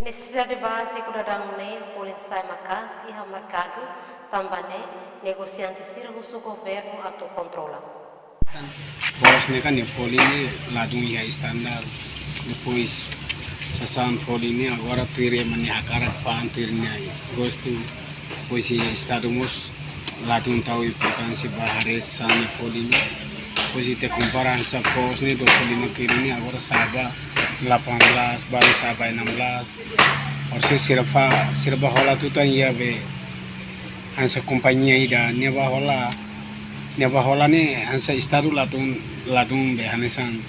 Necessidade básica da Danone foi ensai macas e a mercado também negociante sir o governo atau controla. Bos ne kan folha ini ladung ya standar depois sasan folha ini agora tuire mani akara pan tuirnya gosto pois estamos ladung tahu importância bahare sani folha ini pois te comparan sa pos ne do folha no ini agora saba 18 baru saba 16 orse sirba hola tutan ya be ansa companhia ida neba hola ne ansa estado ladung be hanesan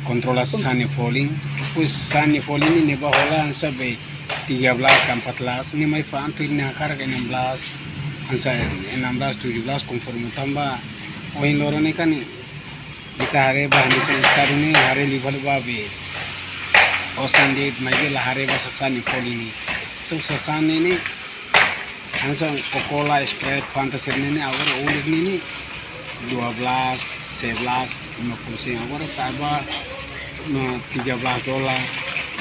controla sani falling pues sani falling ni neba hola ansa be 13 ke 14 ni mai fan tu ni akar ke 16 ansa 16 17 conforme tamba oin loro ne kan kita hare ba hanesan estado ni hare level ba be osandit mai be la hare ba sani falling ni tu sasani ni ansa Coca-Cola, Sprite, Fanta ini agora unik ini 12, 11, 50 agora saba no $13,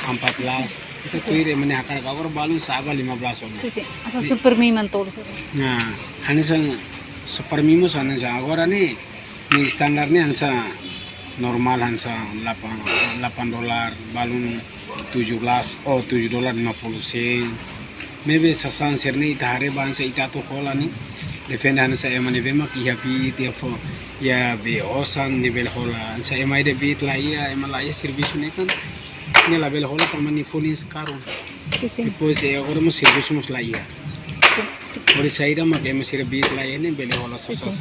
14 itu tuire mene akar agora balun saba 15 Sì, sì, asa super mimo todo. Nah, hanisa super mimo sana agora ni standar ni hansa normal hansa $8 balun 17 oh $7.50 maybe sasan serni itahare bansa itato kola ni defendan sa emani bema ki happy tefo ya be osan nivel hola sa emai de bit la ya emalaya serviço ne kan ne la bel hola pamani folis caro Sì, sì. depois agora mo serviço mos la ya por saída ma que me bit la ya ne bel hola sasan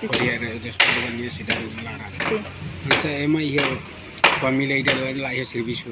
por ya después de venir si dari lara Sì. sa emai ya familia ida la ya serviço